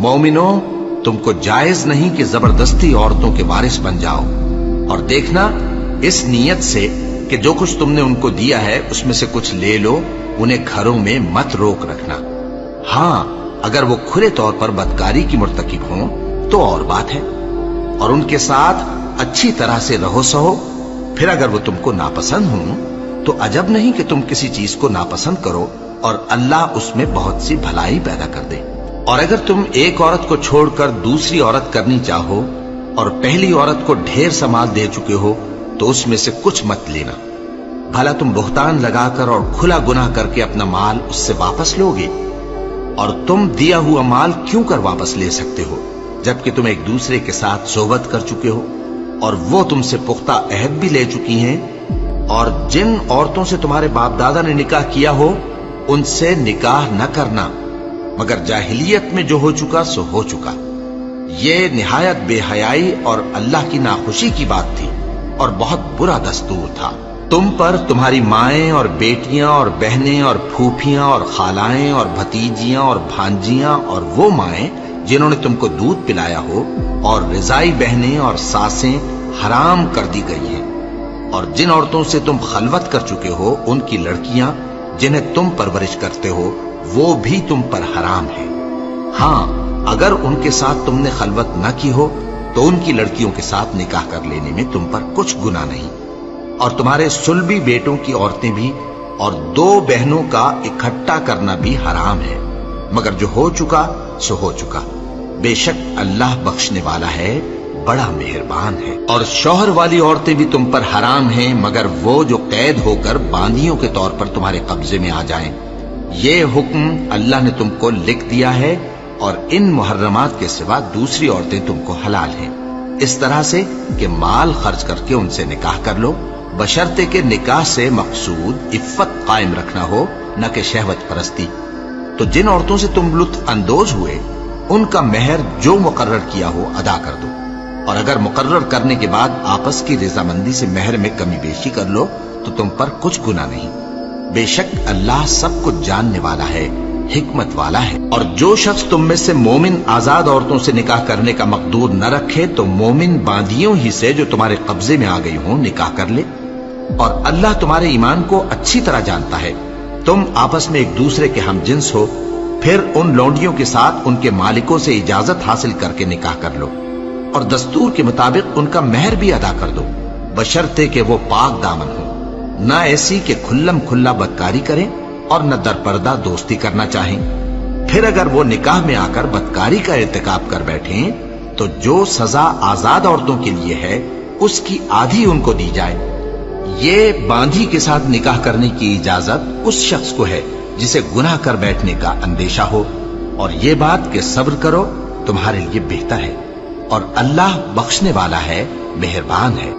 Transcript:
मोमिनो, तुमको जायज नहीं कि जबरदस्ती औरतों के वारिस बन जाओ, और देखना इस नीयत से कि जो कुछ तुमने उनको दिया है उसमें से कुछ ले लो, उन्हें घरों में मत रोक रखना। हाँ, अगर वो खुले तौर पर बदकारी की मुर्तकिब हों तो और बात है, और उनके साथ अच्छी तरह से रहो सहो। फिर अगर वो तुमको नापसंद हों तो अजब नहीं कि तुम किसी चीज को नापसंद करो और अल्लाह उसमें बहुत सी भलाई पैदा कर दे। और अगर तुम एक औरत को छोड़कर दूसरी औरत करनी चाहो और पहली औरत को ढेर सा माल दे चुके हो तो उसमें से कुछ मत लेना। भला तुम बुहतान लगाकर और खुला गुनाह करके अपना माल उससे वापस लोगे? और तुम दिया हुआ माल क्यों कर वापस ले सकते हो जबकि तुम एक दूसरे के साथ सोबत कर चुके हो और वो तुमसे पुख्ता अहद भी ले चुकी हैं। और जिन औरतों से तुम्हारे बाप दादा ने निकाह किया हो उनसे निकाह न करना, मगर जाहिलियत में जो हो चुका सो हो चुका। ये निहायत बेहयाई और अल्लाह की नाखुशी की बात थी और बहुत बुरा दस्तूर था। तुम पर तुम्हारी माएं और बेटियां और बहनें और फूफियां और खालाएं और भतीजियां और भांजियां और वो माएं जिन्होंने तुमको दूध पिलाया हो और रिजाई बहनें और सासें हराम कर दी गई हैं। और जिन औरतों से तुम खलवत कर चुके हो उनकी लड़कियां जिन्हें तुम परवरिश करते हो वो भी तुम पर हराम है। हाँ, अगर उनके साथ तुमने खलवत न की हो तो उनकी लड़कियों के साथ निकाह कर लेने में तुम पर कुछ गुनाह नहीं। और तुम्हारे सुलभी बेटों की औरतें भी और दो बहनों का इकट्ठा करना भी हराम है, मगर जो हो चुका सो हो चुका। बेशक अल्लाह बख्शने वाला है, बड़ा मेहरबान है। और शौहर वाली औरतें भी तुम पर हराम हैं, मगर वो जो कैद होकर बांदियों के तौर पर तुम्हारे कब्जे में आ जाएं। ये हुक्म अल्लाह ने तुमको लिख दिया है और इन मुहर्रमात के सिवा दूसरी औरतें तुमको हलाल हैं, इस तरह से कि माल खर्च करके उनसे निकाह कर लो, बशर्ते के निकाह से मकसूद इफ्फत कायम रखना हो, न कि शहवत परस्ती। तो जिन औरतों से तुम लुत्फ अंदोज हुए उनका मेहर जो मुकर्रर किया हो अदा कर दो। और अगर मुकर्रर करने के बाद आपस की रजामंदी से मेहर में कमी बेशी कर लो तो तुम पर कुछ गुनाह नहीं। बेशक अल्लाह सब कुछ जानने वाला है, हिकमत वाला है। और जो शख्स तुम में से मोमिन आजाद औरतों से निकाह करने का मकदूर न रखे तो मोमिन बांदियों ही से जो तुम्हारे कब्जे में आ गई हो निकाह कर ले। और अल्लाह तुम्हारे ईमान को अच्छी तरह जानता है। तुम आपस में एक दूसरे के हमजिन्स हो, फिर उन लौंडियों के साथ उनके मालिकों से इजाजत हासिल करके निकाह कर लो और दस्तूर के मुताबिक उनका मेहर भी अदा कर दो, बशर्ते कि वो पाक दामन हो, न ऐसी कि खुल्लम खुल्ला बदकारी करें और न दरपर्दा दोस्ती करना चाहें। फिर अगर वो निकाह में आकर बदकारी का इर्तिकाब कर बैठें तो जो सजा आजाद औरतों के लिए है उसकी आधी उनको दी जाए। ये बांधी के साथ निकाह करने की इजाजत उस शख्स को है जिसे गुनाह कर बैठने का अंदेशा हो, और ये बात कि सब्र करो तुम्हारे लिए बेहतर है, और अल्लाह बख्शने वाला है, मेहरबान है।